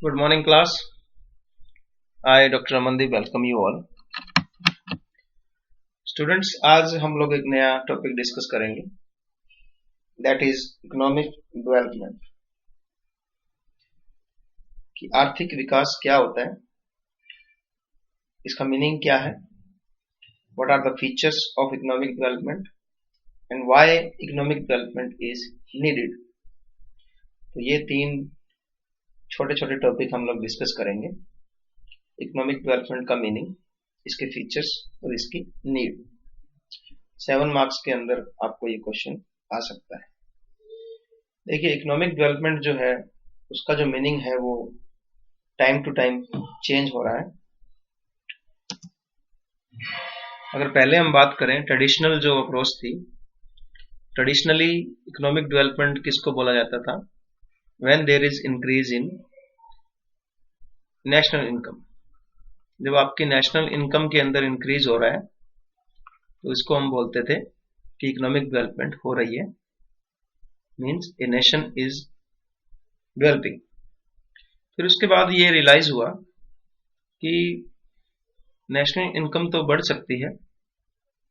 Good morning, class. I, Dr. Amandeep, welcome you all. Students, आज हम लोग एक नया टॉपिक डिस्कस करेंगे, दैट इज इकोनॉमिक डेवलपमेंट। कि आर्थिक विकास क्या होता है, इसका मीनिंग क्या है, what are the features of economic development and why economic development is needed. तो ये तीन छोटे छोटे टॉपिक हम लोग डिस्कस करेंगे। इकोनॉमिक डेवलपमेंट का मीनिंग, इसके फीचर्स और इसकी नीड। 7 मार्क्स के अंदर आपको ये क्वेश्चन आ सकता है। देखिए, इकोनॉमिक डेवलपमेंट जो है उसका जो मीनिंग है वो टाइम टू टाइम चेंज हो रहा है। अगर पहले हम बात करें, ट्रेडिशनल जो अप्रोच थी, ट्रेडिशनली इकोनॉमिक डेवलपमेंट किसको बोला जाता था? When there is increase in national income. जब आपकी नेशनल इनकम के अंदर इंक्रीज हो रहा है तो इसको हम बोलते थे कि इकोनॉमिक डेवलपमेंट हो रही है, means a nation is developing. फिर उसके बाद ये रियलाइज हुआ कि नेशनल इनकम तो बढ़ सकती है,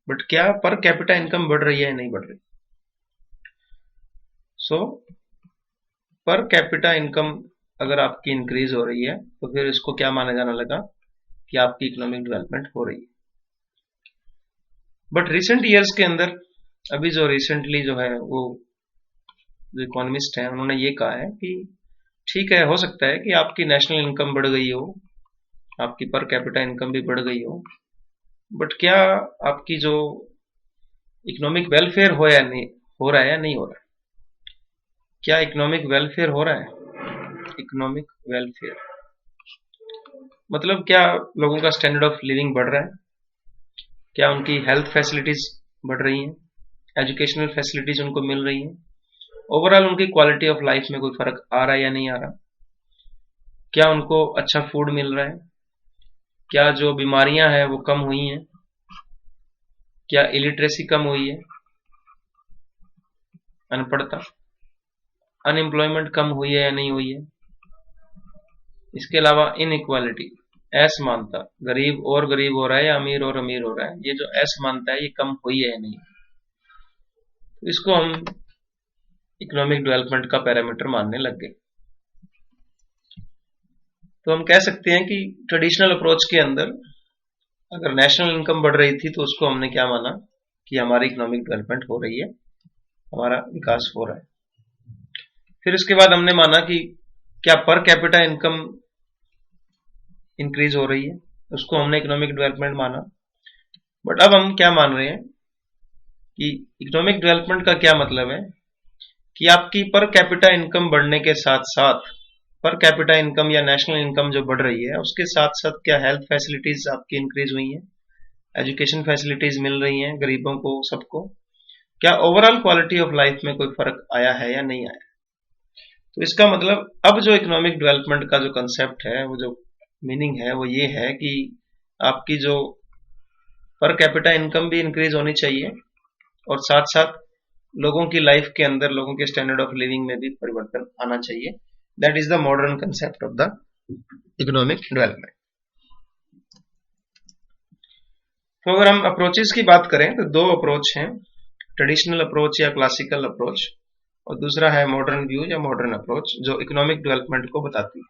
बट क्या पर कैपिटा इनकम बढ़ रही है या नहीं बढ़ रही। सो पर कैपिटा इनकम अगर आपकी इंक्रीज हो रही है तो फिर इसको क्या माना जाने लगा कि आपकी इकोनॉमिक डेवलपमेंट हो रही है। बट रिसेंट ईयर्स के अंदर, अभी जो रिसेंटली जो है वो जो इकोनॉमिस्ट हैं उन्होंने ये कहा है कि ठीक है, हो सकता है कि आपकी नेशनल इनकम बढ़ गई हो, आपकी पर कैपिटा इनकम भी बढ़ गई हो, बट क्या आपकी जो इकोनॉमिक वेलफेयर हो या नहीं हो रहा है या नहीं हो रहा है। क्या इकोनॉमिक वेलफेयर हो रहा है? इकोनॉमिक वेलफेयर मतलब क्या लोगों का स्टैंडर्ड ऑफ लिविंग बढ़ रहा है, क्या उनकी हेल्थ फैसिलिटीज बढ़ रही हैं, एजुकेशनल फैसिलिटीज उनको मिल रही हैं, ओवरऑल उनकी क्वालिटी ऑफ लाइफ में कोई फर्क आ रहा है या नहीं आ रहा, क्या उनको अच्छा फूड मिल रहा है, क्या जो बीमारियां हैं वो कम हुई हैं, क्या इलिटरेसी कम हुई है, अनपढ़ता, अनएम्प्लॉयमेंट कम हुई है या नहीं हुई है। इसके अलावा इनइक्वालिटी, असमानता, गरीब और गरीब हो रहा है या अमीर और अमीर हो रहा है, ये जो असमानता है ये कम हुई है या नहीं। तो इसको हम इकोनॉमिक डेवलपमेंट का पैरामीटर मानने लग गए। तो हम कह सकते हैं कि ट्रेडिशनल अप्रोच के अंदर अगर नेशनल इनकम बढ़ रही थी तो उसको हमने क्या माना कि हमारी इकोनॉमिक डेवलपमेंट हो रही है, हमारा विकास हो रहा है। फिर उसके बाद हमने माना कि क्या पर कैपिटा इनकम इंक्रीज हो रही है, उसको हमने इकोनॉमिक डेवलपमेंट माना। बट अब हम क्या मान रहे हैं कि इकोनॉमिक डेवलपमेंट का क्या मतलब है कि आपकी पर कैपिटा इनकम बढ़ने के साथ साथ, पर कैपिटा इनकम या नेशनल इनकम जो बढ़ रही है उसके साथ साथ क्या हेल्थ फैसिलिटीज आपकी इंक्रीज हुई हैं, एजुकेशन फैसिलिटीज मिल रही हैं गरीबों को, सबको, क्या ओवरऑल क्वालिटी ऑफ लाइफ में कोई फर्क आया है या नहीं आया। तो इसका मतलब अब जो इकोनॉमिक डेवलपमेंट का जो कंसेप्ट है, वो जो मीनिंग है वो ये है कि आपकी जो पर कैपिटा इनकम भी इंक्रीज होनी चाहिए और साथ साथ लोगों की लाइफ के अंदर, लोगों के स्टैंडर्ड ऑफ लिविंग में भी परिवर्तन आना चाहिए। That is the modern concept of the economic development. तो अगर हम अप्रोचेस की बात करें तो दो अप्रोच हैं, ट्रेडिशनल अप्रोच या क्लासिकल अप्रोच, और दूसरा है मॉडर्न व्यू या मॉडर्न अप्रोच जो इकोनॉमिक डेवलपमेंट को बताती है।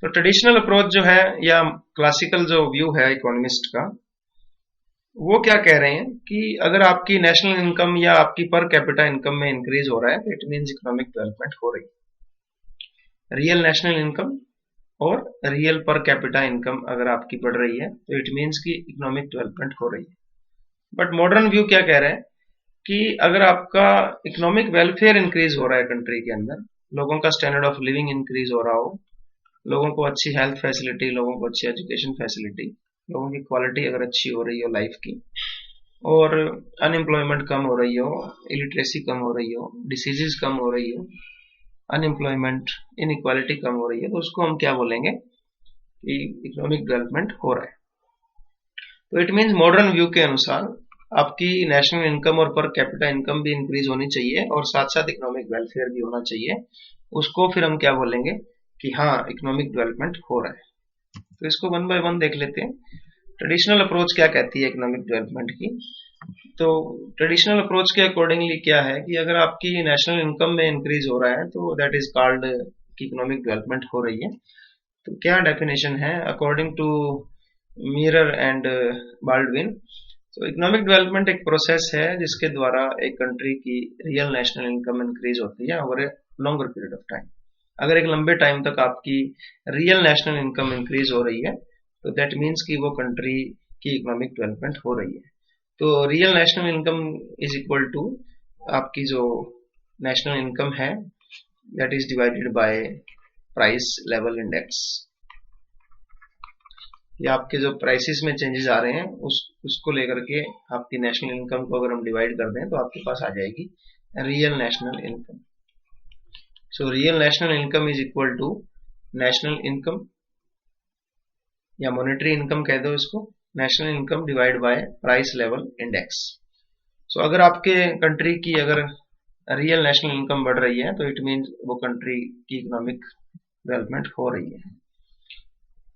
तो ट्रेडिशनल अप्रोच जो है या क्लासिकल जो व्यू है इकोनॉमिस्ट का, वो क्या कह रहे हैं कि अगर आपकी नेशनल इनकम या आपकी पर कैपिटा इनकम में इंक्रीज हो रहा है तो इट मींस इकोनॉमिक डेवलपमेंट हो रही है। रियल नेशनल इनकम और रियल पर कैपिटा इनकम अगर आपकी बढ़ रही है तो इट मींस कि इकोनॉमिक डेवलपमेंट हो रही है। बट मॉडर्न व्यू क्या कह रहा है कि अगर आपका इकोनॉमिक वेलफेयर इंक्रीज हो रहा है कंट्री के अंदर, लोगों का स्टैंडर्ड ऑफ लिविंग इंक्रीज हो रहा हो, लोगों को अच्छी हेल्थ फैसिलिटी, लोगों को अच्छी एजुकेशन फैसिलिटी, लोगों की क्वालिटी अगर अच्छी हो रही हो लाइफ की, और अनएम्प्लॉयमेंट कम हो रही हो, इलिटरेसी कम हो रही हो, डिसीजेस कम हो रही हो, अनएम्प्लॉयमेंट, इनइक्वालिटी कम हो रही है, तो उसको हम क्या बोलेंगे कि इकोनॉमिक डेवलपमेंट हो रहा है। तो इट मीन्स मॉडर्न व्यू के अनुसार आपकी नेशनल इनकम और पर कैपिटा इनकम भी इंक्रीज होनी चाहिए और साथ साथ इकोनॉमिक वेलफेयर भी होना चाहिए। उसको फिर हम क्या बोलेंगे कि हाँ इकोनॉमिक डेवलपमेंट हो रहा है। तो इसको वन बाय वन देख लेते हैं। ट्रेडिशनल अप्रोच क्या कहती है इकोनॉमिक डेवलपमेंट की। तो ट्रेडिशनल अप्रोच के अकॉर्डिंगली क्या है कि अगर आपकी नेशनल इनकम में इंक्रीज हो रहा है तो दैट इज कॉल्ड कि इकोनॉमिक डेवलपमेंट हो रही है। तो क्या डेफिनेशन है according to Meier and Baldwin. तो इकोनॉमिक डेवलपमेंट एक प्रोसेस है जिसके द्वारा एक कंट्री की रियल नेशनल इनकम इंक्रीज होती है over a longer period of time. अगर एक लंबे टाइम तक आपकी रियल नेशनल इनकम इंक्रीज हो रही है तो दैट मीन्स कि वो कंट्री की इकोनॉमिक डेवलपमेंट हो रही है। तो real national income is equal to आपकी जो नेशनल इनकम है that is divided by price level index. या आपके जो प्राइसेस में चेंजेस आ रहे हैं उसको लेकर के आपकी नेशनल इनकम को अगर हम डिवाइड कर दें तो आपके पास आ जाएगी real national income. So real national income is equal to national income या मॉनेटरी इनकम कह दो इसको, national income divide by price level index. So अगर आपके कंट्री की अगर रियल नेशनल इनकम बढ़ रही है तो इट मीन्स वो कंट्री की इकोनॉमिक डेवलपमेंट हो रही है।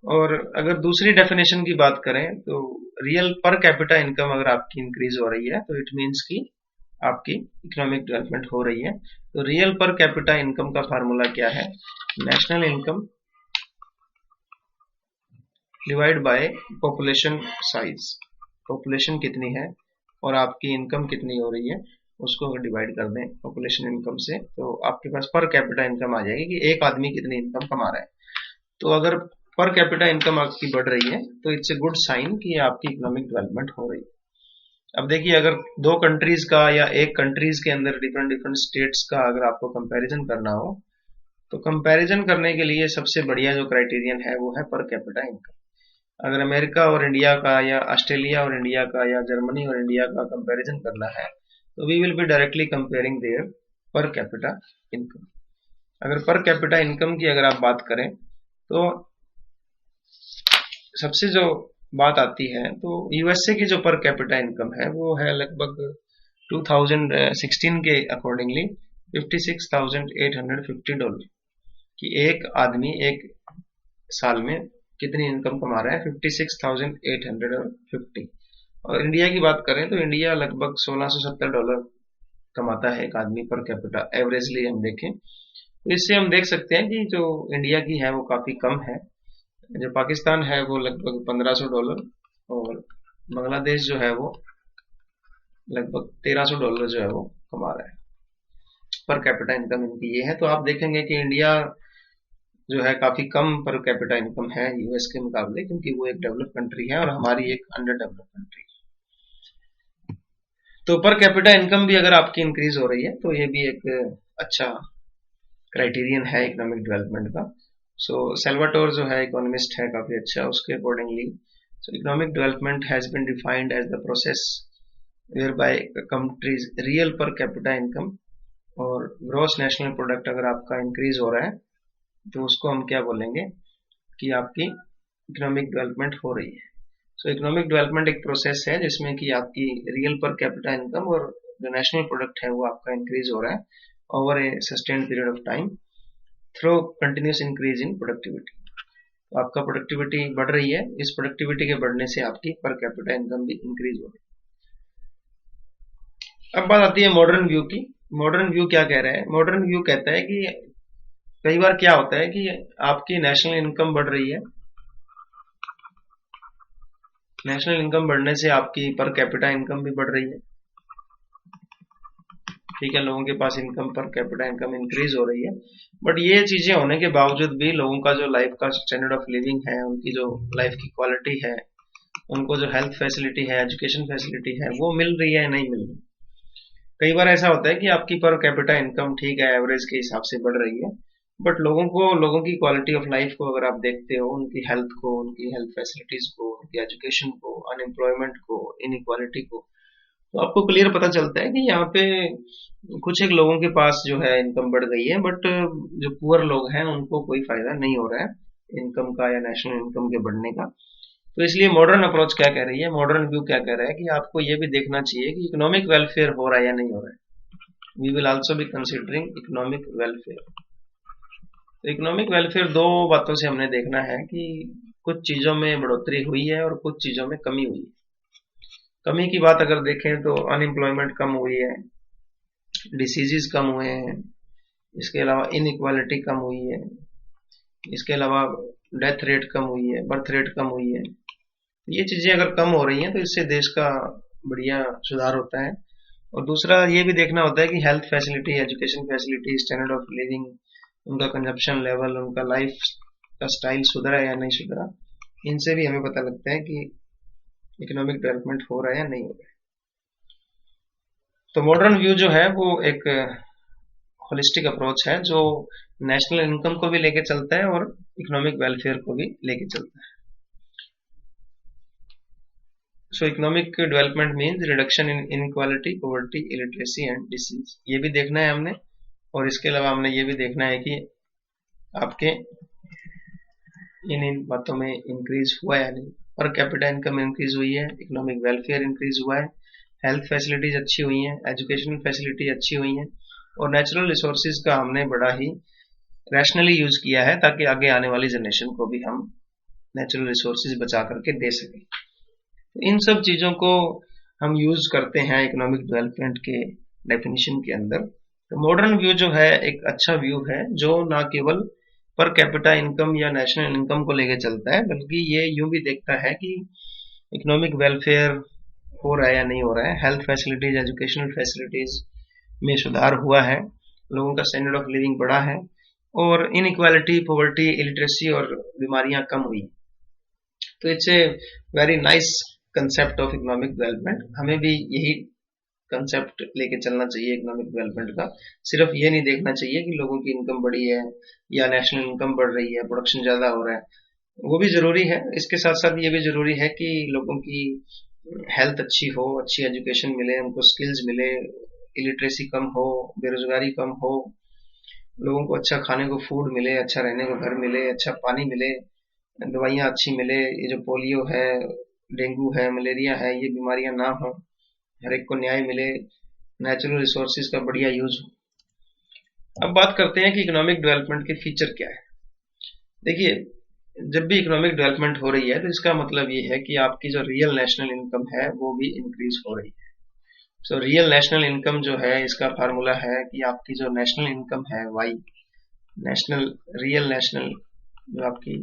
और अगर दूसरी डेफिनेशन की बात करें तो रियल पर कैपिटा इनकम अगर आपकी इंक्रीज हो रही है तो इट मीन्स कि आपकी इकोनॉमिक डेवलपमेंट हो रही है। तो रियल पर कैपिटा इनकम का फार्मूला क्या है, national income divide by population size. Population कितनी है और आपकी इनकम कितनी हो रही है उसको अगर डिवाइड कर दें पॉपुलेशन इनकम से तो आपके पास पर कैपिटा इनकम आ जाएगी कि एक आदमी कितनी इनकम कमा रहा है। तो अगर पर कैपिटा इनकम आपकी बढ़ रही है तो इट्स ए गुड साइन कि आपकी इकोनॉमिक डेवलपमेंट हो रही है। अब देखिए अगर दो कंट्रीज का या एक कंट्रीज के अंदर डिफरेंट डिफरेंट स्टेट्स का अगर आपको कंपैरिजन करना हो तो कंपैरिजन करने के लिए सबसे बढ़िया जो क्राइटेरियन है वो है पर कैपिटा इनकम। अगर अमेरिका और इंडिया का या ऑस्ट्रेलिया और इंडिया का या जर्मनी और इंडिया का कंपैरिजन करना है तो we will be directly comparing their per capita income. अगर पर कैपिटा इनकम की अगर आप बात करें तो सबसे जो बात आती है तो यूएसए की जो पर कैपिटा इनकम है वो है लगभग 2016 के अकॉर्डिंगली $56,850 कि एक आदमी एक साल में कितनी इनकम कमा रहा है, 56,850। और इंडिया की बात करें तो इंडिया लगभग $1670 कमाता है एक आदमी पर कैपिटा एवरेजली हम देखें। तो इससे हम देख सकते हैं कि जो इंडिया की है वो काफी कम है। जो पाकिस्तान है वो लगभग $1500 और बांग्लादेश जो है वो लगभग $1300 जो है वो कमा रहा है। पर कैपिटा इनकम इनकी ये है। तो आप देखेंगे कि इंडिया जो है काफी कम पर कैपिटा इनकम है यूएस के मुकाबले क्योंकि वो एक डेवलप कंट्री है और हमारी एक अंडर डेवलप कंट्री है। तो पर कैपिटा इनकम भी अगर आपकी इंक्रीज हो रही है तो ये भी एक अच्छा क्राइटेरियन है इकोनॉमिक डेवलपमेंट का। सो सेल्वाटोर जो है इकोनॉमिस्ट है काफी अच्छा, उसके accordingly so economic development has been defined as the process whereby countries real per capita income और ग्रॉस नेशनल प्रोडक्ट अगर आपका इंक्रीज हो रहा है तो उसको हम क्या बोलेंगे कि आपकी इकोनॉमिक डेवलपमेंट हो रही है। सो इकोनॉमिक डेवलपमेंट एक प्रोसेस है जिसमें कि आपकी रियल पर कैपिटा इनकम और जो नेशनल प्रोडक्ट है वो आपका इंक्रीज हो रहा है over A sustained period of time through continuous increase in productivity. तो आपका प्रोडक्टिविटी बढ़ रही है, इस प्रोडक्टिविटी के बढ़ने से आपकी पर कैपिटा इनकम भी इंक्रीज हो रही है। अब बात आती है मॉडर्न व्यू की। मॉडर्न व्यू क्या कह रहा है, मॉडर्न व्यू कहता है कि कई बार क्या होता है कि आपकी नेशनल इनकम बढ़ रही है, नेशनल इनकम बढ़ने से आपकी पर कैपिटा इनकम भी बढ़ रही है, ठीक है, लोगों के पास income per capita income increase हो रही है। बट ये चीजें होने के बावजूद भी लोगों का जो लाइफ का स्टैंडर्ड ऑफ लिविंग है, उनकी जो लाइफ की क्वालिटी है, उनको जो हेल्थ फैसिलिटी है, एजुकेशन फैसिलिटी है, वो मिल रही है नहीं मिल रही। कई बार ऐसा होता है कि आपकी पर कैपिटा इनकम ठीक है एवरेज के हिसाब से बढ़ रही है, बट लोगों की क्वालिटी ऑफ लाइफ को अगर आप देखते हो, उनकी हेल्थ को, उनकी हेल्थ फैसिलिटीज को, उनकी एजुकेशन को, अनएम्प्लॉयमेंट को, इनइक्वालिटी को, तो आपको क्लियर पता चलता है कि यहाँ पे कुछ एक लोगों के पास जो है इनकम बढ़ गई है, बट जो पुअर लोग हैं उनको कोई फायदा नहीं हो रहा है इनकम का या नेशनल इनकम के बढ़ने का। तो इसलिए मॉडर्न अप्रोच क्या कह रही है, मॉडर्न व्यू क्या कह रहा है कि आपको ये भी देखना चाहिए कि इकोनॉमिक वेलफेयर हो रहा है या नहीं हो रहा है। We will also be considering economic welfare. तो इकोनॉमिक वेलफेयर दो बातों से हमने देखना है कि कुछ चीजों में बढ़ोतरी हुई है और कुछ चीजों में कमी हुई है। कमी की बात अगर देखें तो अनएम्प्लॉयमेंट कम हुई है, डिसीजेस कम हुए हैं, इसके अलावा इनइक्वालिटी कम हुई है, इसके अलावा डेथ रेट कम हुई है, बर्थ रेट कम हुई है। ये चीजें अगर कम हो रही हैं तो इससे देश का बढ़िया सुधार होता है। और दूसरा ये भी देखना होता है कि health facility, education facility, standard of living, उनका कंजप्शन लेवल, उनका लाइफ का स्टाइल सुधरा है या नहीं सुधरा। इनसे भी हमें पता लगता है कि इकोनॉमिक डेवलपमेंट हो रहा है या नहीं हो रहा है। तो मॉडर्न व्यू जो है वो एक होलिस्टिक अप्रोच है जो नेशनल इनकम को भी लेके चलता है और इकोनॉमिक वेलफेयर को भी लेके चलता है। सो economic development means reduction in inequality, poverty, illiteracy and disease. ये भी देखना है हमने, और इसके अलावा हमने ये भी देखना है कि आपके इन बातों में इंक्रीज हुआ है या नहीं। पर कैपिटा इनकम इंक्रीज हुई है, इकोनॉमिक वेलफेयर इंक्रीज हुआ है, हेल्थ फैसिलिटीज अच्छी हुई हैं, एजुकेशनल फैसिलिटी अच्छी हुई हैं, और नेचुरल रिसोर्सेज का हमने बड़ा ही रैशनली यूज किया है ताकि आगे आने वाली जनरेशन को भी हम नेचुरल रिसोर्सेज बचा करके दे सकें। इन सब चीजों को हम यूज करते हैं इकोनॉमिक डेवलपमेंट के डेफिनेशन के अंदर। तो मॉडर्न व्यू जो है एक अच्छा व्यू है जो ना केवल पर कैपिटा इनकम या नेशनल इनकम को लेके चलता है, बल्कि ये यूं भी देखता है कि इकोनॉमिक वेलफेयर हो रहा है या नहीं हो रहा है, हेल्थ फैसिलिटीज, एजुकेशनल फैसिलिटीज में सुधार हुआ है, लोगों का स्टैंडर्ड ऑफ लिविंग बढ़ा है, और इनइक्वालिटी, पॉवर्टी, इलिटरेसी और बीमारियां कम हुई। तो it's a very nice concept of economic development. हमें भी यही कंसेप्ट लेके चलना चाहिए इकोनॉमिक डेवलपमेंट का। सिर्फ ये नहीं देखना चाहिए कि लोगों की इनकम बढ़ी है या नेशनल इनकम बढ़ रही है, प्रोडक्शन ज्यादा हो रहा है, वो भी जरूरी है। इसके साथ साथ ये भी जरूरी है कि लोगों की हेल्थ अच्छी हो, अच्छी एजुकेशन मिले, उनको स्किल्स मिले, इलिटरेसी कम हो, बेरोजगारी कम हो, लोगों को अच्छा खाने को फूड मिले, अच्छा रहने को घर मिले, अच्छा पानी मिले, दवाइयाँ अच्छी मिले, ये जो पोलियो है, डेंगू है, मलेरिया है, ये बीमारियां ना हो, हर एक को न्याय मिले, नेचुरल रिसोर्सेज का बढ़िया यूज हो। अब बात करते हैं कि इकोनॉमिक डेवलपमेंट के फीचर क्या है। देखिए, जब भी इकोनॉमिक डेवलपमेंट हो रही है तो इसका मतलब ये है कि आपकी जो रियल नेशनल इनकम है वो भी इंक्रीज हो रही है। सो रियल नेशनल इनकम जो है, इसका फार्मूला है कि आपकी जो नेशनल इनकम है वाई, नेशनल रियल नेशनल, जो आपकी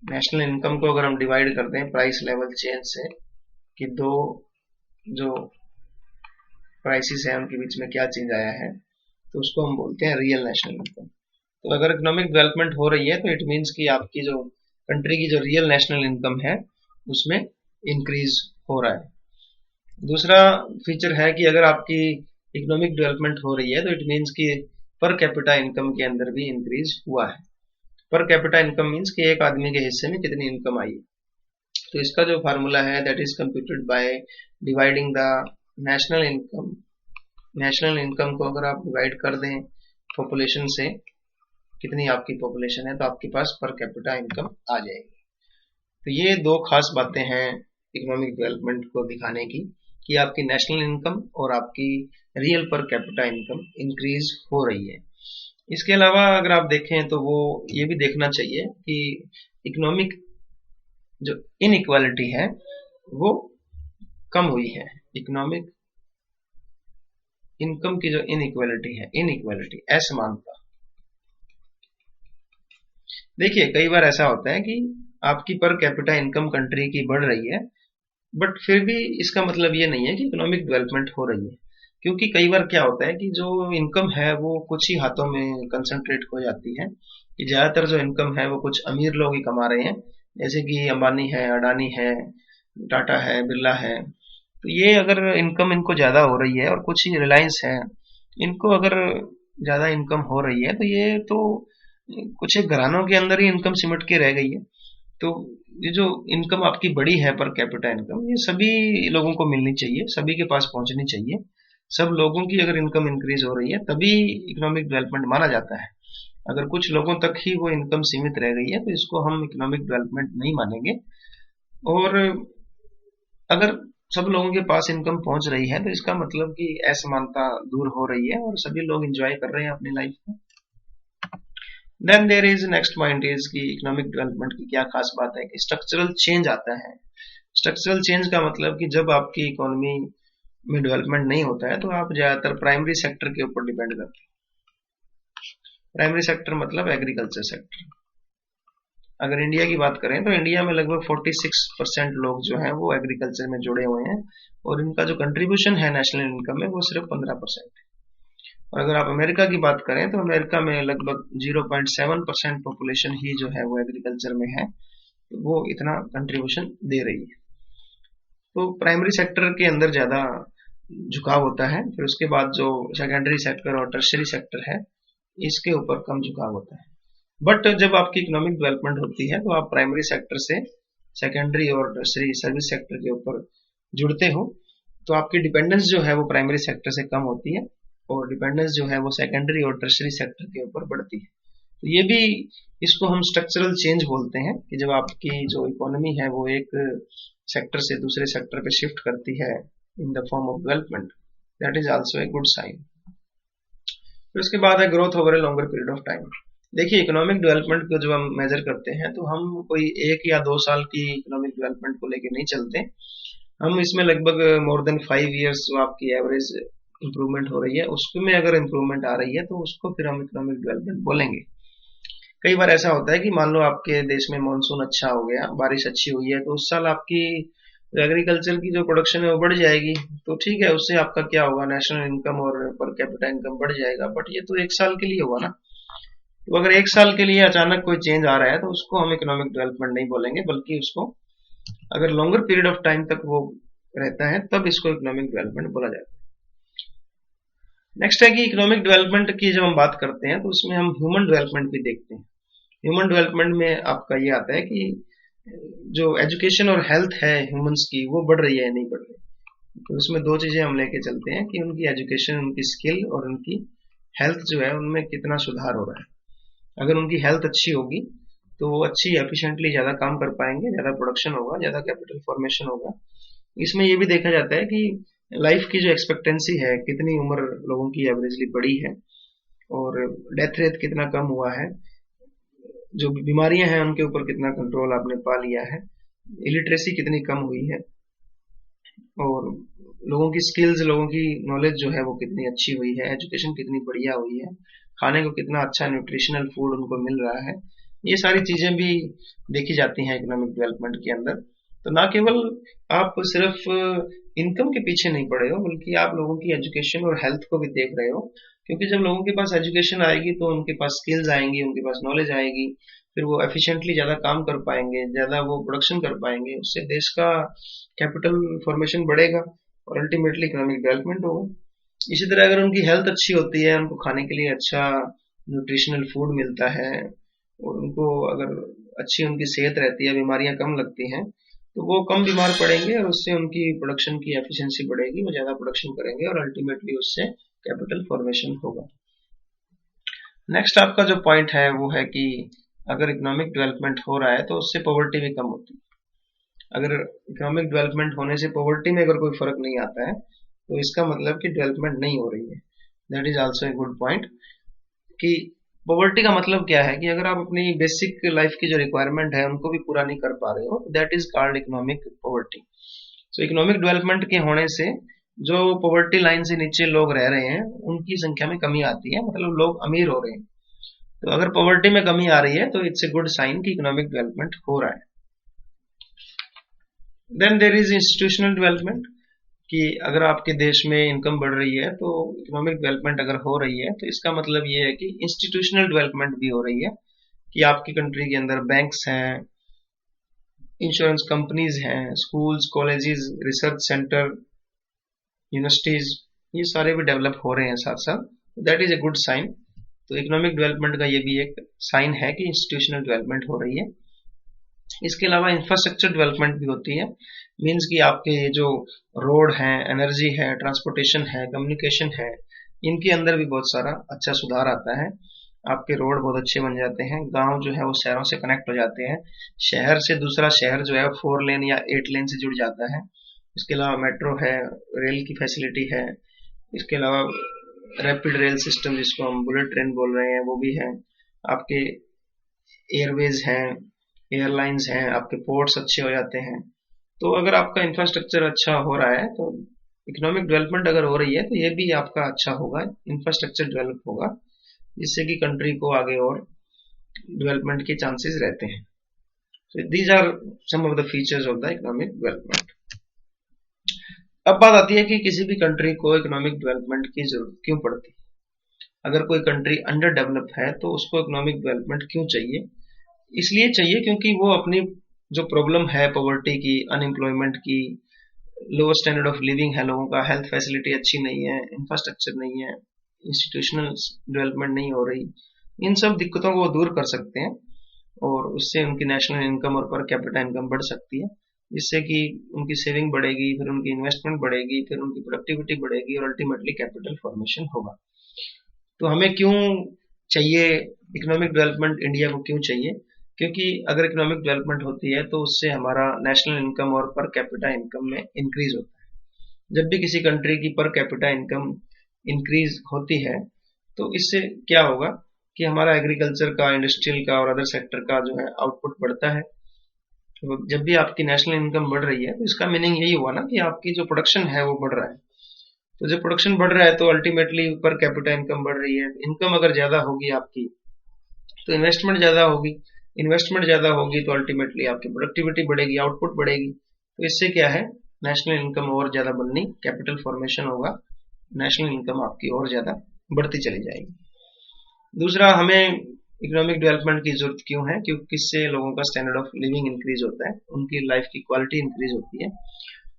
नेशनल इनकम को अगर हम डिवाइड करते हैं प्राइस लेवल चेंज से, कि दो जो प्राइसेस है उनके बीच में क्या चेंज आया है, तो उसको हम बोलते हैं रियल नेशनल इनकम। तो अगर इकोनॉमिक डेवलपमेंट हो रही है तो इट मीन्स कि आपकी जो कंट्री की जो रियल नेशनल इनकम है उसमें इंक्रीज हो रहा है। दूसरा फीचर है कि अगर आपकी इकोनॉमिक डेवलपमेंट हो रही है तो इट मीन्स कि पर कैपिटा इनकम के अंदर भी इंक्रीज हुआ है। पर कैपिटा इनकम मीन्स कि एक आदमी के हिस्से में कितनी इनकम आई। तो इसका जो फार्मूला है that is computed by dividing the national income. National income को अगर आप डिवाइड कर दें पॉपुलेशन से, कितनी आपकी पॉपुलेशन है, तो आपके पास पर कैपिटा इनकम आ जाएगी। तो ये दो खास बातें हैं इकोनॉमिक डेवलपमेंट को दिखाने की, कि आपकी नेशनल इनकम और आपकी real per capita income increase हो रही है। इसके अलावा अगर आप देखें तो वो ये भी देखना चाहिए कि इकोनॉमिक जो इनइक्वालिटी है वो कम हुई है। इकोनॉमिक इनकम की जो इनइक्वालिटी है, इनइक्वालिटी असमानता, देखिए कई बार ऐसा होता है कि आपकी पर कैपिटा इनकम कंट्री की बढ़ रही है, बट फिर भी इसका मतलब ये नहीं है कि इकोनॉमिक डेवलपमेंट हो रही है। क्योंकि कई बार क्या होता है कि जो इनकम है वो कुछ ही हाथों में कंसंट्रेट हो जाती है, कि ज्यादातर जो इनकम है वो कुछ अमीर लोग ही कमा रहे हैं, जैसे कि अंबानी है, अडानी है, टाटा है, बिरला है। तो ये अगर इनकम इनको ज्यादा हो रही है, और कुछ ही रिलायंस है, इनको अगर ज्यादा इनकम हो रही है, तो ये तो कुछ एक घरानों के अंदर ही इनकम सिमट के रह गई है। तो ये जो इनकम आपकी बड़ी है पर कैपिटा इनकम, ये सभी लोगों को मिलनी चाहिए, सभी के पास पहुंचनी चाहिए। सब लोगों की अगर इनकम इंक्रीज हो रही है तभी इकोनॉमिक डेवलपमेंट माना जाता है। अगर कुछ लोगों तक ही वो इनकम सीमित रह गई है तो इसको हम इकोनॉमिक डेवलपमेंट नहीं मानेंगे। और अगर सब लोगों के पास इनकम पहुंच रही है तो इसका मतलब कि असमानता दूर हो रही है और सभी लोग एंजॉय कर रहे हैं अपनी लाइफ को। Then there is next point is कि इकोनॉमिक डेवलपमेंट की क्या खास बात है कि स्ट्रक्चरल चेंज आता है। स्ट्रक्चरल चेंज का मतलब कि जब आपकी इकोनॉमी में डेवलपमेंट नहीं होता है तो आप ज्यादातर प्राइमरी सेक्टर के ऊपर डिपेंड करते हैं। प्राइमरी सेक्टर मतलब एग्रीकल्चर सेक्टर। अगर इंडिया की बात करें तो इंडिया में लगभग 46% लोग जो हैं वो एग्रीकल्चर में जुड़े हुए हैं और इनका जो कंट्रीब्यूशन है नेशनल इनकम में वो सिर्फ 15% है। और अगर आप अमेरिका की बात करें तो अमेरिका में लगभग 0.7% पॉपुलेशन ही जो है वो एग्रीकल्चर में है, तो वो इतना कंट्रीब्यूशन दे रही है। तो प्राइमरी सेक्टर के अंदर ज्यादा झुकाव होता है, फिर उसके बाद जो सेकेंडरी सेक्टर और टर्शियरी सेक्टर है इसके ऊपर कम झुकाव होता है। बट जब आपकी इकोनॉमिक डेवलपमेंट होती है तो आप प्राइमरी सेक्टर से सेकेंडरी और टर्शियरी सर्विस सेक्टर के ऊपर जुड़ते हो, तो आपकी डिपेंडेंस जो है वो प्राइमरी सेक्टर से कम होती है और डिपेंडेंस जो है वो सेकेंडरी और टर्शियरी सेक्टर के ऊपर बढ़ती है। तो ये भी, इसको हम स्ट्रक्चरल चेंज बोलते हैं कि जब आपकी जो इकोनॉमी है वो एक सेक्टर से दूसरे सेक्टर पे शिफ्ट करती है in the form of development, that is also a good sign. फिर उसके बाद है growth over a longer period of time. देखिए इकोनॉमिक डेवलपमेंट को जब हम मेजर करते हैं तो हम कोई 1 या 2 साल की इकोनॉमिक डेवलपमेंट को लेकर नहीं चलते, हम इसमें लगभग मोर देन 5 ईयर्स जो आपकी एवरेज इंप्रूवमेंट हो रही है उसमें अगर इंप्रूवमेंट आ रही है तो उसको फिर हम इकोनॉमिक डेवलपमेंट बोलेंगे। कई बार ऐसा होता है कि मान लो आपके देश में मानसून अच्छा हो गया, बारिश अच्छी हुई है, तो उस साल आपकी एग्रीकल्चर की जो प्रोडक्शन है वो बढ़ जाएगी, तो ठीक है उससे आपका क्या होगा, नेशनल इनकम और पर कैपिटा इनकम बढ़ जाएगा। बट ये तो 1 साल के लिए होगा ना, तो अगर 1 साल के लिए अचानक कोई चेंज आ रहा है तो उसको हम इकोनॉमिक डेवलपमेंट नहीं बोलेंगे, बल्कि उसको अगर लॉन्गर पीरियड ऑफ टाइम तक वो रहता है तब इसको इकोनॉमिक डेवलपमेंट बोला जाता है। नेक्स्ट है कि इकोनॉमिक डेवलपमेंट की जब हम बात करते हैं तो उसमें हम ह्यूमन डेवलपमेंट भी देखते हैं। ह्यूमन डेवलपमेंट में आपका ये आता है कि जो एजुकेशन और हेल्थ है ह्यूमंस की वो बढ़ रही है नहीं बढ़ रही, तो उसमें 2 चीजें हम लेके चलते हैं कि उनकी एजुकेशन, उनकी स्किल और उनकी हेल्थ जो है उनमें कितना सुधार हो रहा है। अगर उनकी हेल्थ अच्छी होगी तो वो अच्छी एफिशिएंटली ज्यादा काम कर पाएंगे, ज्यादा प्रोडक्शन होगा, ज्यादा कैपिटल फॉर्मेशन होगा। इसमें ये भी देखा जाता है कि लाइफ की जो एक्सपेक्टेंसी है, कितनी उम्र लोगों की एवरेजली बढ़ी है और डेथ रेट कितना कम हुआ है, जो बीमारियां हैं उनके ऊपर कितना कंट्रोल आपने पा लिया है, इलिटरेसी कितनी कम हुई है और लोगों की स्किल्स, लोगों की नॉलेज जो है वो कितनी अच्छी हुई है, एजुकेशन कितनी बढ़िया हुई है, खाने को कितना अच्छा न्यूट्रिशनल फूड उनको मिल रहा है, ये सारी चीजें भी देखी जाती हैं इकोनॉमिक डेवलपमेंट के अंदर। तो ना केवल आप सिर्फ इनकम के पीछे नहीं पड़े हो, बल्कि आप लोगों की एजुकेशन और हेल्थ को भी देख रहे हो, क्योंकि जब लोगों के पास एजुकेशन आएगी तो उनके पास स्किल्स आएंगी, उनके पास नॉलेज आएगी, फिर वो एफिशिएंटली ज्यादा काम कर पाएंगे, ज्यादा वो प्रोडक्शन कर पाएंगे, उससे देश का कैपिटल फॉर्मेशन बढ़ेगा और अल्टीमेटली इकोनॉमिक डेवलपमेंट होगा। इसी तरह अगर उनकी हेल्थ अच्छी होती है, उनको खाने के लिए अच्छा न्यूट्रिशनल फूड मिलता है और उनको अगर अच्छी उनकी सेहत रहती है, बीमारियां कम लगती हैं, तो वो कम बीमार पड़ेंगे और उससे उनकी प्रोडक्शन की एफिशिएंसी बढ़ेगी, वो ज्यादा प्रोडक्शन करेंगे और अल्टीमेटली उससे कैपिटल फॉर्मेशन होगा। नेक्स्ट आपका जो पॉइंट है वो है कि अगर इकोनॉमिक डेवलपमेंट हो रहा है तो उससे पॉवर्टी भी कम होती है। अगर इकोनॉमिक डेवलपमेंट होने से पॉवर्टी में अगर कोई फर्क नहीं आता है तो इसका मतलब कि डेवलपमेंट नहीं हो रही है। That is also a good point कि पॉवर्टी का मतलब क्या है कि अगर आप अपनी बेसिक लाइफ की जो रिक्वायरमेंट है उनको भी पूरा नहीं कर पा रहे हो, that is called economic poverty. So economic development के होने से जो पॉवर्टी लाइन से नीचे लोग रह रहे हैं उनकी संख्या में कमी आती है, मतलब लोग अमीर हो रहे हैं। तो अगर पॉवर्टी में कमी आ रही है तो इट्स ए गुड साइन कि इकोनॉमिक डेवलपमेंट हो रहा है। Then there is institutional development कि अगर आपके देश में इनकम बढ़ रही है तो इकोनॉमिक डेवलपमेंट अगर हो रही है तो इसका मतलब ये है कि इंस्टीट्यूशनल डेवलपमेंट भी हो रही है, कि आपकी कंट्री के अंदर बैंक्स हैं, इंश्योरेंस कंपनीज हैं, schools, colleges, research centre, universities, ये सारे भी डेवलप हो रहे हैं साथ साथ, that is a good sign. तो इकोनॉमिक डेवलपमेंट का ये भी एक साइन है कि इंस्टीट्यूशनल डेवलपमेंट हो रही है। इसके अलावा इंफ्रास्ट्रक्चर डेवलपमेंट भी होती है, मींस कि आपके जो रोड है, एनर्जी है, ट्रांसपोर्टेशन है, कम्युनिकेशन है, इनके अंदर भी बहुत सारा अच्छा सुधार आता है। आपके रोड बहुत अच्छे बन जाते हैं, गांव जो है वो शहरों से कनेक्ट हो जाते हैं, शहर से दूसरा शहर जो है 4 लेन या 8 लेन से जुड़ जाता है। इसके अलावा मेट्रो है, रेल की फैसिलिटी है, इसके अलावा रैपिड रेल सिस्टम जिसको हम बुलेट ट्रेन बोल रहे हैं वो भी है। आपके एयरवेज हैं, एयरलाइंस हैं, आपके पोर्ट्स अच्छे हो जाते हैं। तो अगर आपका इंफ्रास्ट्रक्चर अच्छा हो रहा है तो इकोनॉमिक डेवलपमेंट अगर हो रही है तो ये भी आपका अच्छा होगा, इंफ्रास्ट्रक्चर डेवलप होगा, जिससे कि कंट्री को आगे और डेवलपमेंट के चांसेस रहते हैं। So these are some of the features of the economic development. अब बात आती है कि किसी भी कंट्री को इकोनॉमिक डेवलपमेंट की जरूरत क्यों पड़ती है। अगर कोई कंट्री अंडर डेवलप है तो उसको इकोनॉमिक डेवलपमेंट क्यों चाहिए? इसलिए चाहिए क्योंकि वो अपनी जो प्रॉब्लम है पॉवर्टी की, अनएम्प्लॉयमेंट की, लोअर स्टैंडर्ड ऑफ लिविंग है लोगों का, हेल्थ फैसिलिटी अच्छी नहीं है, इंफ्रास्ट्रक्चर नहीं है, इंस्टीट्यूशनल डेवलपमेंट नहीं हो रही, इन सब दिक्कतों को वो दूर कर सकते हैं और उससे उनकी नेशनल इनकम और पर कैपिटा इनकम बढ़ सकती है, जिससे कि उनकी सेविंग बढ़ेगी, फिर उनकी इन्वेस्टमेंट बढ़ेगी, फिर उनकी प्रोडक्टिविटी बढ़ेगी और अल्टीमेटली कैपिटल फॉर्मेशन होगा। तो हमें क्यों चाहिए इकोनॉमिक डेवलपमेंट, इंडिया को क्यों चाहिए? क्योंकि अगर इकोनॉमिक डेवलपमेंट होती है तो उससे हमारा नेशनल इनकम और पर कैपिटा इनकम में इंक्रीज होता है। जब भी किसी कंट्री की पर कैपिटा इनकम इंक्रीज होती है तो इससे क्या होगा कि हमारा एग्रीकल्चर का, इंडस्ट्रियल का और अदर सेक्टर का जो है आउटपुट बढ़ता है। तो जब भी आपकी नेशनल इनकम बढ़ रही है तो इसका मीनिंग यही हुआ ना कि आपकी जो प्रोडक्शन है वो बढ़ रहा है। तो जब प्रोडक्शन बढ़ रहा है तो अल्टीमेटली पर कैपिटा इनकम बढ़ रही है। इनकम अगर ज्यादा होगी आपकी तो इन्वेस्टमेंट ज्यादा होगी, इन्वेस्टमेंट ज्यादा होगी तो अल्टीमेटली आपकी प्रोडक्टिविटी बढ़ेगी, आउटपुट बढ़ेगी। तो इससे क्या है, नेशनल इनकम और ज्यादा बननी, कैपिटल फॉर्मेशन होगा, नेशनल इनकम आपकी और ज्यादा बढ़ती चली जाएगी। दूसरा, हमें इकोनॉमिक डेवलपमेंट की जरूरत क्यों है? क्योंकि इससे लोगों का स्टैंडर्ड ऑफ लिविंग इंक्रीज होता है, उनकी लाइफ की क्वालिटी इंक्रीज होती है,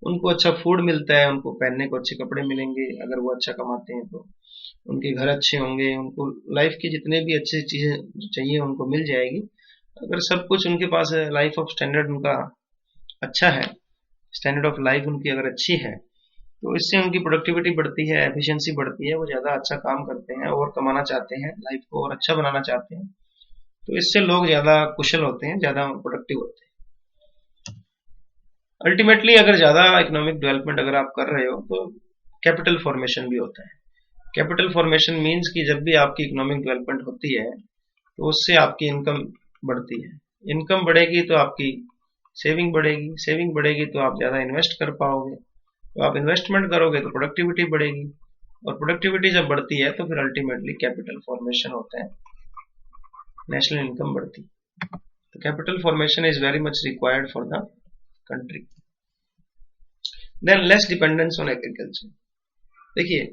उनको अच्छा फूड मिलता है, उनको पहनने को अच्छे कपड़े मिलेंगे अगर वो अच्छा कमाते हैं तो, उनके घर अच्छे होंगे, उनको लाइफ की जितने भी अच्छी चीजें चाहिए उनको मिल जाएगी। अगर सब कुछ उनके पास है, लाइफ ऑफ स्टैंडर्ड उनका अच्छा है, स्टैंडर्ड ऑफ लाइफ उनकी अगर अच्छी है तो इससे उनकी प्रोडक्टिविटी बढ़ती है, एफिशिएंसी बढ़ती है, वो ज्यादा अच्छा काम करते हैं और कमाना चाहते हैं, लाइफ को और अच्छा बनाना चाहते हैं। तो इससे लोग ज्यादा कुशल होते हैं, ज्यादा प्रोडक्टिव होते हैं। अल्टीमेटली अगर ज्यादा इकोनॉमिक डेवलपमेंट अगर आप कर रहे हो तो कैपिटल फॉर्मेशन भी होता है। कैपिटल फॉर्मेशन मीन्स कि जब भी आपकी इकोनॉमिक डेवलपमेंट होती है तो उससे आपकी इनकम बढ़ती है, इनकम बढ़ेगी तो आपकी सेविंग बढ़ेगी, सेविंग बढ़ेगी तो आप ज्यादा इन्वेस्ट कर पाओगे, तो आप इन्वेस्टमेंट करोगे तो प्रोडक्टिविटी बढ़ेगी, और प्रोडक्टिविटी जब बढ़ती है तो फिर अल्टीमेटली कैपिटल फॉर्मेशन होता है, नेशनल इनकम बढ़ती है। तो capital formation is very much required for the country. Than less dependence on agriculture. देखिए,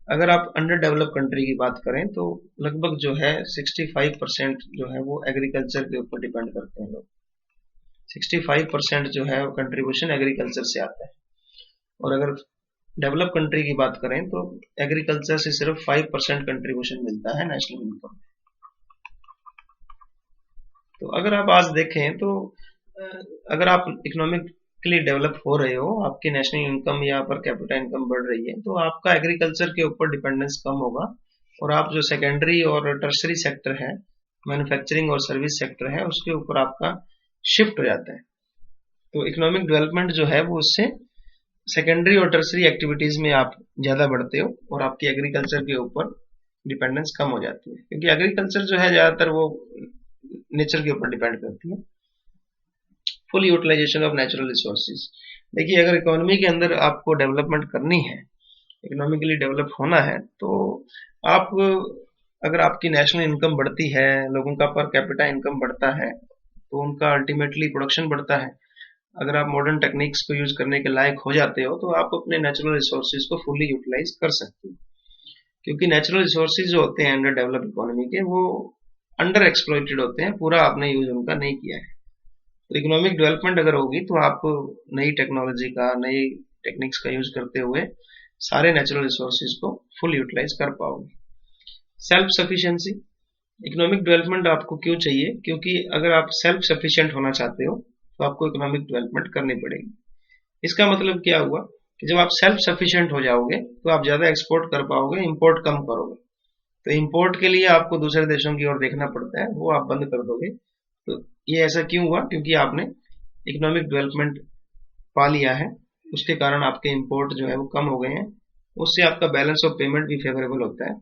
अगर आप अंडर डेवलप कंट्री की बात करें तो लगभग जो है 65% जो है वो एग्रीकल्चर के ऊपर डिपेंड करते हैं लोग। 65% जो है कंट्रीब्यूशन एग्रीकल्चर से आता है। और अगर डेवलप कंट्री की बात करें तो एग्रीकल्चर से सिर्फ 5% कंट्रीब्यूशन मिलता है नेशनल इनकम। तो अगर आप आज देखें तो अगर आप इकोनॉमिकली डेवलप हो रहे हो, आपकी नेशनल इनकम या पर कैपिटा इनकम बढ़ रही है, तो आपका एग्रीकल्चर के ऊपर डिपेंडेंस कम होगा और आप जो सेकेंडरी और टर्सरी सेक्टर है, मैन्युफैक्चरिंग और सर्विस सेक्टर है, उसके ऊपर आपका शिफ्ट हो जाता है। तो इकोनॉमिक डेवलपमेंट जो है वो उससे सेकेंडरी और टर्सरी एक्टिविटीज में आप ज्यादा बढ़ते हो और आपकी एग्रीकल्चर के ऊपर डिपेंडेंस कम हो जाती है, क्योंकि एग्रीकल्चर जो है ज्यादातर वो नेचर के ऊपर डिपेंड करती है। Full utilisation of natural resources. देखिए, अगर इकोनॉमी के अंदर आपको डेवलपमेंट करनी है, इकोनॉमिकली डेवलप होना है, तो आप अगर आपकी नेशनल इनकम बढ़ती है, लोगों का पर कैपिटा इनकम बढ़ता है, तो उनका अल्टीमेटली प्रोडक्शन बढ़ता है। अगर आप मॉडर्न टेक्निक्स को यूज करने के लायक हो जाते हो तो आप अपने नेचुरल रिसोर्सेज को फुली यूटिलाइज कर सकते हो, क्योंकि नेचुरल रिसोर्सेज जो होते हैं अंडर डेवलप इकोनॉमी के, वो अंडर एक्सप्लॉइटेड होते हैं, पूरा आपने यूज उनका नहीं किया है। तो इकोनॉमिक डेवलपमेंट अगर होगी तो आप नई टेक्नोलॉजी का, नई टेक्निक्स का यूज करते हुए सारे नेचुरल रिसोर्सेज को फुल यूटिलाइज कर पाओगे। Self sufficiency. इकोनॉमिक डेवलपमेंट आपको क्यों चाहिए? क्योंकि अगर आप सेल्फ सफिशिएंट होना चाहते हो तो आपको इकोनॉमिक डेवलपमेंट करनी पड़ेगी। इसका मतलब क्या हुआ कि जब आप सेल्फ सफिशिएंट हो जाओगे तो आप ज्यादा एक्सपोर्ट कर पाओगे, इंपोर्ट कम करोगे। तो इंपोर्ट के लिए आपको दूसरे देशों की ओर देखना पड़ता है, वो आप बंद कर दोगे। तो ये ऐसा क्यों हुआ? क्योंकि आपने इकोनॉमिक डेवलपमेंट पा लिया है, उसके कारण आपके इंपोर्ट जो है वो कम हो गए हैं, उससे आपका बैलेंस ऑफ पेमेंट भी फेवरेबल होता है।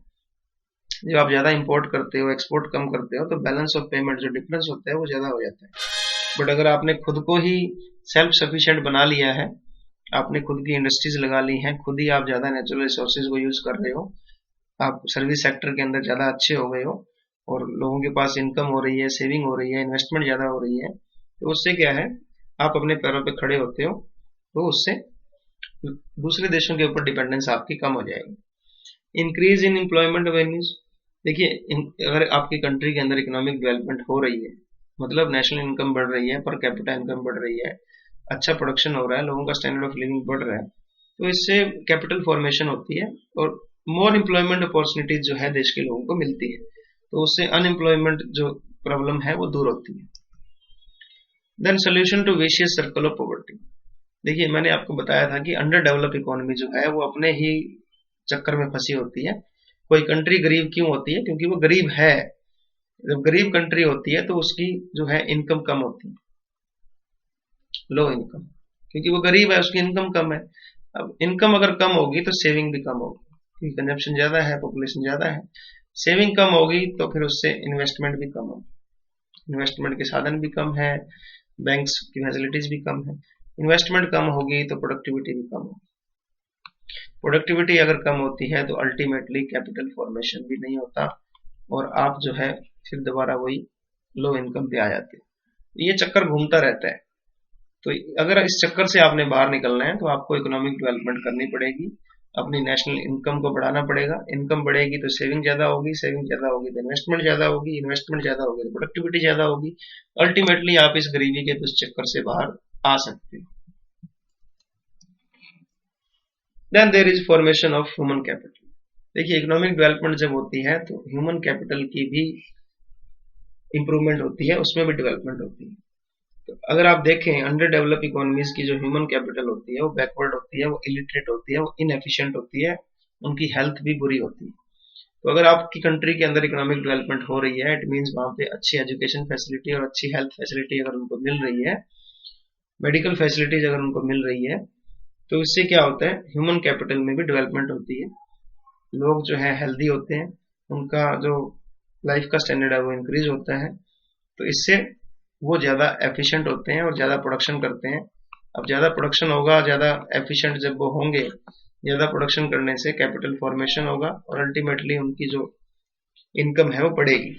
जब आप ज्यादा इंपोर्ट करते हो, एक्सपोर्ट कम करते हो, तो बैलेंस ऑफ पेमेंट जो डिफरेंस होता है वो ज्यादा हो जाता है। बट अगर आपने खुद को ही सेल्फ सफिशिएंट बना लिया है, आपने खुद की इंडस्ट्रीज लगा ली हैं, खुद ही आप ज्यादा नेचुरल रिसोर्सेज को यूज कर रहे हो, आप सर्विस सेक्टर के अंदर ज्यादा अच्छे हो गए हो और लोगों के पास इनकम हो रही है, सेविंग हो रही है, इन्वेस्टमेंट ज्यादा हो रही है, तो उससे क्या है, आप अपने पैरों पे खड़े होते हो, तो उससे दूसरे देशों के ऊपर डिपेंडेंस आपकी कम हो जाएगी। इंक्रीज इन एम्प्लॉयमेंट अवेन्यूज, देखिए अगर आपकी कंट्री के अंदर इकोनॉमिक डेवलपमेंट हो रही है, मतलब नेशनल इनकम बढ़ रही है, पर कैपिटा इनकम बढ़ रही है, अच्छा प्रोडक्शन हो रहा है, लोगों का स्टैंडर्ड ऑफ लिविंग बढ़ रहा है, तो इससे कैपिटल फॉर्मेशन होती है और मोर एम्प्लॉयमेंट अपॉर्चुनिटीज जो है देश के लोगों को मिलती है, तो उससे अनएम्प्लॉयमेंट जो प्रॉब्लम है वो दूर होती है। Then solution to vicious circle of poverty, देखिए मैंने आपको बताया था कि अंडर डेवलप इकोनॉमी जो है वो अपने ही चक्कर में फंसी होती है। कोई कंट्री गरीब क्यों होती है? क्योंकि वो गरीब है। जब गरीब कंट्री होती है तो उसकी जो है इनकम कम होती है, लो इनकम, क्योंकि वो गरीब है, उसकी इनकम कम है। अब इनकम अगर कम होगी तो सेविंग भी कम होगी, क्योंकि कंजप्शन ज्यादा है, पॉपुलेशन ज्यादा है। सेविंग कम होगी तो फिर उससे इन्वेस्टमेंट भी कम होगी, इन्वेस्टमेंट के साधन भी कम है, बैंक्स की फैसिलिटीज भी कम है। इन्वेस्टमेंट कम होगी तो प्रोडक्टिविटी भी कम होगी। प्रोडक्टिविटी अगर कम होती है तो अल्टीमेटली कैपिटल फॉर्मेशन भी नहीं होता और आप जो है फिर दोबारा वही लो इनकम पे आ जाते हैं। ये चक्कर घूमता रहता है। तो अगर इस चक्कर से आपने बाहर निकलना है तो आपको इकोनॉमिक डेवलपमेंट करनी पड़ेगी, अपनी नेशनल इनकम को बढ़ाना पड़ेगा। इनकम बढ़ेगी तो सेविंग ज्यादा होगी, सेविंग ज्यादा होगी तो इन्वेस्टमेंट ज्यादा होगी, इन्वेस्टमेंट ज्यादा होगी तो प्रोडक्टिविटी ज्यादा होगी। अल्टीमेटली आप इस गरीबी के उस चक्कर से बाहर आ सकते हो। Then there is formation of human capital, देखिए इकोनॉमिक डेवलपमेंट जब होती है तो ह्यूमन कैपिटल की भी इंप्रूवमेंट होती है, उसमें भी डेवलपमेंट होती है। तो अगर आप देखें अंडर डेवलप इकोनॉमीज की जो ह्यूमन कैपिटल होती है वो बैकवर्ड होती है, वो इलिटरेट होती है, वो इनएफिशिएंट होती है, उनकी हेल्थ भी बुरी होती है। तो अगर आपकी कंट्री के अंदर इकोनॉमिक डेवलपमेंट हो रही है, इट मीन्स वहां पे अच्छी एजुकेशन फैसिलिटी और अच्छी हेल्थ फैसिलिटी अगर उनको मिल रही है, मेडिकल फैसिलिटीज अगर उनको मिल रही है, तो इससे क्या होता है, ह्यूमन कैपिटल में भी डेवलपमेंट होती है। लोग जो है हेल्दी होते हैं, उनका जो लाइफ का स्टैंडर्ड है वो इंक्रीज होता है, तो इससे वो ज्यादा एफिशिएंट होते हैं और ज्यादा प्रोडक्शन करते हैं। अब ज्यादा प्रोडक्शन होगा, ज्यादा एफिशिएंट जब वो होंगे, ज्यादा प्रोडक्शन करने से कैपिटल फॉर्मेशन होगा और अल्टीमेटली उनकी जो इनकम है वो बढ़ेगी।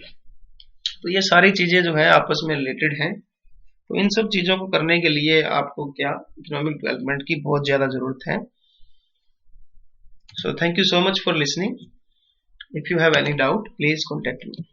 तो ये सारी चीजें जो है आपस में रिलेटेड हैं। तो इन सब चीजों को करने के लिए आपको क्या, इकोनॉमिक डेवलपमेंट की बहुत ज्यादा जरूरत है। So thank you so much for listening. If you have any doubt, please contact me.